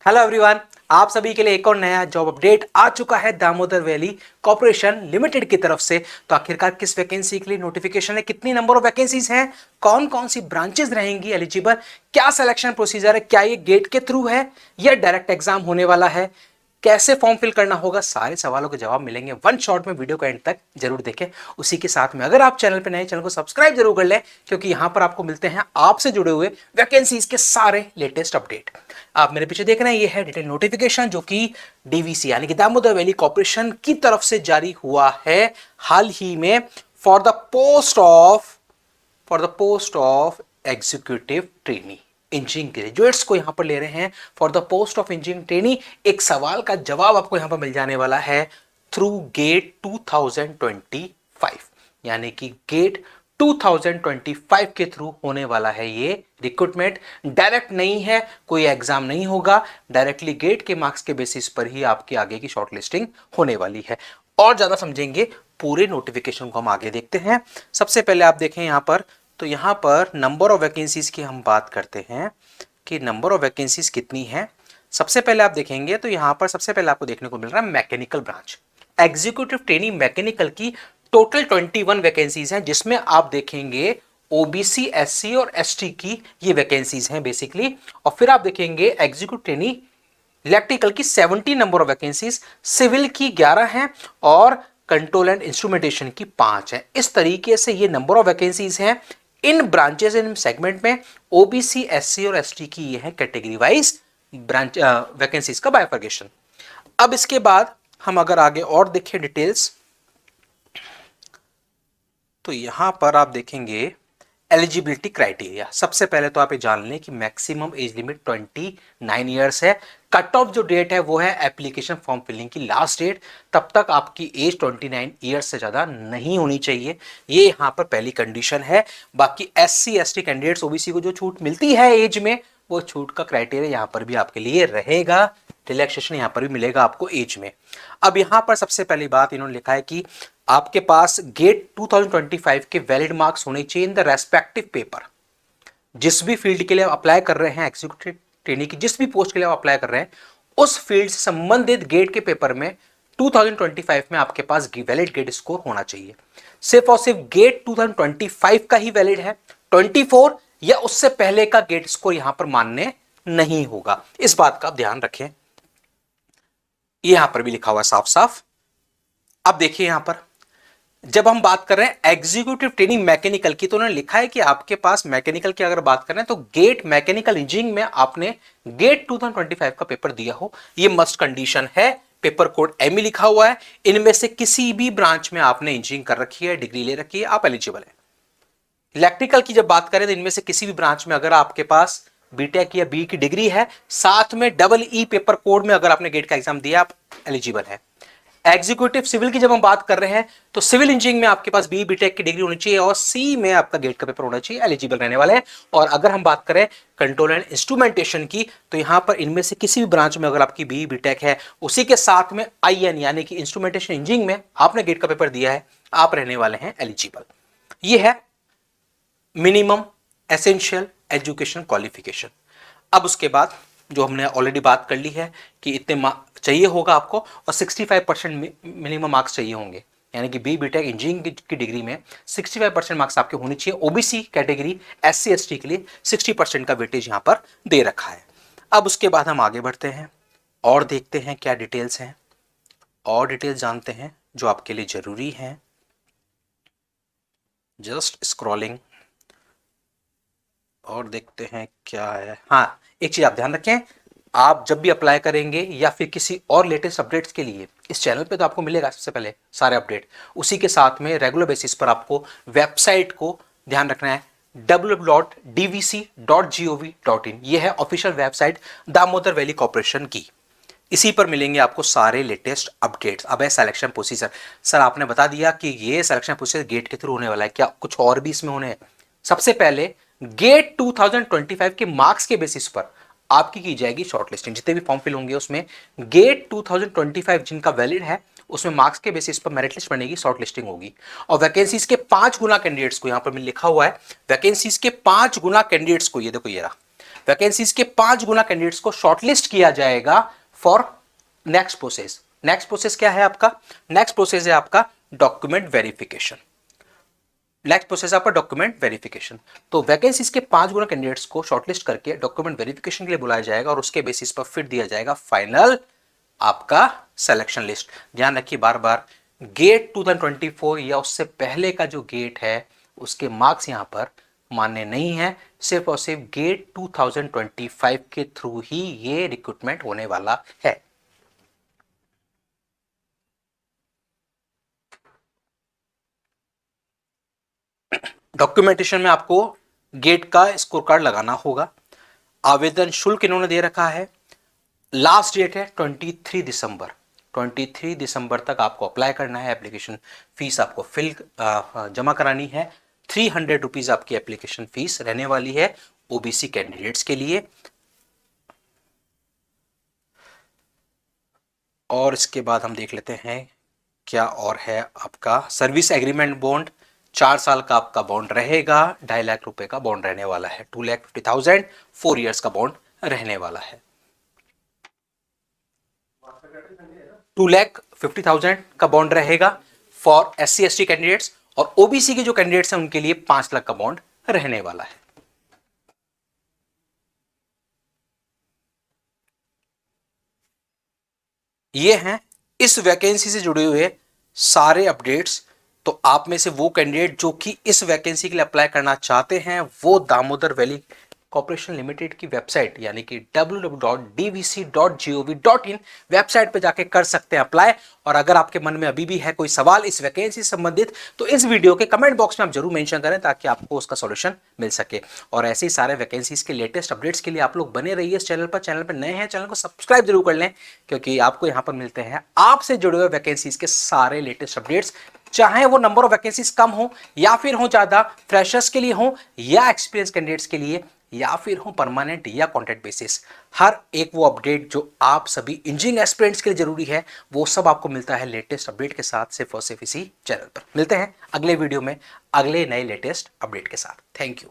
Hello everyone, आप सभी के लिए एक और नया जॉब अपडेट आ चुका है दामोदर वैली कॉर्पोरेशन लिमिटेड की तरफ से। तो आखिरकार किस वैकेंसी के लिए नोटिफिकेशन है, कितनी नंबर ऑफ वैकेंसीज हैं, कौन कौन सी ब्रांचेस रहेंगी एलिजिबल, क्या सिलेक्शन प्रोसीजर है, क्या ये गेट के थ्रू है या डायरेक्ट एग्जाम होने वाला है, कैसे फॉर्म फिल करना होगा, सारे सवालों के जवाब मिलेंगे वन शॉट में। वीडियो को एंड तक जरूर देखें। उसी के साथ में अगर आप चैनल पे नए, चैनल को सब्सक्राइब जरूर कर लें, क्योंकि यहां पर आपको मिलते हैं आपसे जुड़े हुए वैकेंसीज के सारे लेटेस्ट अपडेट। आप मेरे पीछे देख रहे हैं, ये है डिटेल नोटिफिकेशन जो कि डीवीसी यानी कि दामोदर वैली कॉर्पोरेशन की तरफ से जारी हुआ है हाल ही में for the post of executive trainee. Engineering graduates को यहां पर ले रहे हैं for the post of engineering trainee. एक सवाल का जवाब आपको यहां पर मिल जाने वाला है थ्रू गेट 2025, यानी कि गेट 2025 के थ्रू होने वाला है ये रिक्रूटमेंट। डायरेक्ट नहीं है, कोई एग्जाम नहीं होगा, डायरेक्टली गेट के मार्क्स के बेसिस पर ही आपकी आगे की शॉर्टलिस्टिंग होने वाली है। और ज्यादा समझेंगे पूरे नोटिफिकेशन को हम आगे देखते हैं। सबसे पहले आप देखें यहां पर, तो यहां पर नंबर ऑफ वैकेंसीज की हम बात करते हैं कि नंबर ऑफ वैकेंसीज कितनी है। सबसे पहले आप देखेंगे तो यहां पर सबसे पहले आपको देखने को मिल रहा है mechanical branch executive training mechanical की टोटल 21 वैकेंसीज हैं, जिसमें आप देखेंगे ओबीसी, एससी और एसटी की ये वैकेंसीज हैं बेसिकली। और फिर आप देखेंगे एग्जीक्यूटिव ट्रेनिंग इलेक्ट्रिकल की 70 नंबर ऑफ वैकेंसीज, सिविल की 11 हैं और कंट्रोल एंड इंस्ट्रूमेंटेशन की 5 है। इस तरीके से ये नंबर ऑफ वैकेंसीज हैं इन ब्रांचेस इन सेगमेंट में। ओबीसी, एससी और एसटी की ये है कैटेगरी वाइज ब्रांच वैकेंसीज का बाइफर्केशन। अब इसके बाद हम अगर आगे और देखें डिटेल्स, तो यहां पर आप देखेंगे एलिजिबिलिटी क्राइटेरिया। सबसे पहले तो आप ये जान लें कि मैक्सिमम एज लिमिट 29 ईयर्स है। कट ऑफ जो डेट है वो है एप्लीकेशन फॉर्म फिलिंग की लास्ट डेट, तब तक आपकी एज 29 ईयर्स से ज्यादा नहीं होनी चाहिए, ये यहां पर पहली कंडीशन है। बाकी एससी एसटी कैंडिडेट्स, ओबीसी को जो छूट मिलती है एज में, वो छूट का क्राइटेरिया यहां पर भी आपके लिए रहेगा, रिलैक्सेशन यहां पर भी मिलेगा आपको एज में। अब यहां पर सबसे पहली बात इन्होंने लिखा है कि आपके पास गेट 2025 के वैलिड मार्क्स होने चाहिए इन द रेस्पेक्टिव पेपर। जिस भी फील्ड के लिए आप अप्लाई कर रहे हैं, एग्जीक्यूटिव ट्रेनी की जिस भी पोस्ट के लिए आप अप्लाई कर रहे हैं, उस फील्ड से संबंधित गेट के पेपर में 2025 में आपके पास वैलिड गेट स्कोर होना चाहिए। सिर्फ और सिर्फ गेट 2025 का ही वैलिड है, 24 या उससे पहले का गेट स्कोर यहां पर मान्य नहीं होगा। इस बात का आप ध्यान रखें, यहां पर भी लिखा हुआ साफ साफ। अब देखिए यहां पर जब हम बात कर रहे हैं एग्जीक्यूटिव ट्रेनिंग मैकेनिकल की, तो उन्होंने लिखा है कि आपके पास मैकेनिकल की अगर बात करें तो गेट मैकेनिकल इंजीनियरिंग में आपने गेट 2025 का पेपर दिया हो, ये मस्ट कंडीशन है। पेपर कोड एमई लिखा हुआ है, इनमें से किसी भी ब्रांच में आपने इंजीनियरिंग कर रखी है, डिग्री ले रखी है, आप एलिजिबल है। इलेक्ट्रिकल की जब बात करें तो इनमें से किसी भी ब्रांच में अगर आपके पास बीटेक या बी की डिग्री है, साथ में डबल ई पेपर कोड में अगर आपने गेट का एग्जाम दिया, आप एलिजिबल है। एग्जीक्यूटिव सिविल की जब हम बात कर रहे हैं तो सिविल इंजीनियरिंग में आपके पास बी बीटेक की डिग्री होनी चाहिए और सी में आपका गेट का पेपर होना चाहिए, एलिजिबल रहने वाले हैं। और अगर हम बात करें कंट्रोल एंड इंस्ट्रूमेंटेशन की, तो यहां पर इनमें से किसी भी ब्रांच में अगर आपकी बी बीटेक है, उसी के साथ में आईएन यानी कि इंस्ट्रूमेंटेशन इंजीनियरिंग में आपने गेट का पेपर दिया है, आप रहने वाले हैं एलिजिबल। यह है मिनिमम एसेंशियल एजुकेशन क्वालिफिकेशन। अब उसके बाद जो हमने ऑलरेडी बात कर ली है कि इतने चाहिए होगा आपको और 65% मिनिमम मार्क्स चाहिए होंगे, यानी कि बी बीटेक इंजीनियरिंग की डिग्री में 65% मार्क्स आपके होने चाहिए। ओबीसी कैटेगरी, एससी एसटी के लिए 60% का वेटेज यहां पर दे रखा है। अब उसके बाद हम आगे बढ़ते हैं और देखते हैं क्या डिटेल्स हैं, और डिटेल्स जानते हैं जो आपके लिए जरूरी है। जस्ट स्क्रॉलिंग और देखते हैं क्या है। हाँ, एक चीज आप ध्यान रखें, आप जब भी अप्लाई करेंगे या फिर किसी और लेटेस्ट अपडेट्स के लिए इस चैनल पे तो आपको मिलेगा सबसे पहले सारे अपडेट, उसी के साथ में रेगुलर बेसिस पर आपको वेबसाइट को ध्यान रखना है, www.dvc.gov.in। यह है official website Damodar valley corporation की। इसी पर मिलेंगे आपको सारे लेटेस्ट अपडेट्स। अब है सिलेक्शन प्रोसीजर। सर आपने बता दिया कि ये सिलेक्शन प्रोसीजर गेट के थ्रू होने वाला है, क्या कुछ और भी इसमें होने हैं? सबसे पहले गेट 2025 के मार्क्स के बेसिस पर आपकी की जाएगी शॉर्टलिस्टिंग। जितने भी फॉर्म फिल होंगे उसमें गेट 2025 जिनका वैलिड है, उसमें मार्क्स के बेसिस पर मेरिट लिस्ट बनेगी, शॉर्ट लिस्टिंग होगी। और वैकेंसीज के 5 गुना कैंडिडेट्स को, यहां पर लिखा हुआ है वैकेंसीज के 5 गुना कैंडिडेट्स को, ये देखो ये रहा, वैकेंसीज के 5 गुना कैंडिडेट्स को शॉर्टलिस्ट किया जाएगा for next process. Next process क्या है आपका? नेक्स्ट प्रोसेस है आपका डॉक्यूमेंट वेरिफिकेशन। नेक्स्ट प्रोसेस आपका डॉक्यूमेंट वेरिफिकेशन। तो वैकेंसीज के 5 गुना कैंडिडेट्स को शॉर्टलिस्ट करके डॉक्यूमेंट वेरिफिकेशन के लिए बुलाया जाएगा और उसके बेसिस पर फिर दिया जाएगा फाइनल आपका सिलेक्शन लिस्ट। ध्यान रखिए बार बार, गेट 2024 या उससे पहले का जो गेट है उसके मार्क्स यहां पर मान्य नहीं है। सिर्फ और सिर्फ गेट 2025 के थ्रू ही ये रिक्रूटमेंट होने वाला है। डॉक्यूमेंटेशन में आपको गेट का स्कोर कार्ड लगाना होगा। आवेदन शुल्क इन्होंने दे रखा है, लास्ट डेट है 23 दिसंबर। 23 दिसंबर तक आपको अप्लाई करना है। एप्लीकेशन फीस आपको जमा करानी है। 300 रुपीज आपकी एप्लीकेशन फीस रहने वाली है ओबीसी कैंडिडेट्स के लिए। और इसके बाद हम देख लेते हैं क्या और है आपका सर्विस एग्रीमेंट बॉन्ड। 4 साल का आपका बॉन्ड रहेगा। 2.5 लाख रुपए का बॉन्ड रहने वाला है। 2,50,000 4 ईयर्स का बॉन्ड रहने वाला है। 2,50,000 का बॉन्ड रहेगा फॉर SC/ST कैंडिडेट्स और ओबीसी के जो कैंडिडेट्स हैं उनके लिए 5 लाख का बॉन्ड रहने वाला है। ये हैं इस वैकेंसी से जुड़े हुए सारे अपडेट्स। तो आप में से वो कैंडिडेट जो कि इस वैकेंसी के लिए अप्लाई करना चाहते हैं वो दामोदर वैली कॉर्पोरेशन लिमिटेड की वेबसाइट यानी कि www.dvc.gov.in वेबसाइट पे जाके कर सकते हैं अप्लाई। और अगर आपके मन में अभी भी है कोई सवाल इस वैकेंसी से संबंधित तो इस वीडियो के कमेंट बॉक्स में आप जरूर मेंशन करें ताकि आपको उसका सॉल्यूशन मिल सके। और ऐसे ही सारे वैकेंसीज के लेटेस्ट अपडेट्स के लिए आप लोग बने रहिए इस चैनल पर। चैनल पर नए हैं चैनल को सब्सक्राइब जरूर कर लें क्योंकि आपको यहां पर मिलते हैं आपसे जुड़े हुए वैकेंसीज के सारे लेटेस्ट अपडेट्स, चाहे वो नंबर ऑफ वैकेंसीज कम हो या फिर हो ज्यादा, फ्रेशर्स के लिए हो या एक्सपीरियंस कैंडिडेट्स के लिए या फिर हो परमानेंट या कॉन्ट्रैक्ट बेसिस। हर एक वो अपडेट जो आप सभी इंजीनियरिंग एस्पिरेंट्स के लिए जरूरी है वो सब आपको मिलता है लेटेस्ट अपडेट के साथ सिर्फ और सिर्फ इसी चैनल पर। मिलते हैं अगले वीडियो में अगले नए लेटेस्ट अपडेट के साथ। Thank you.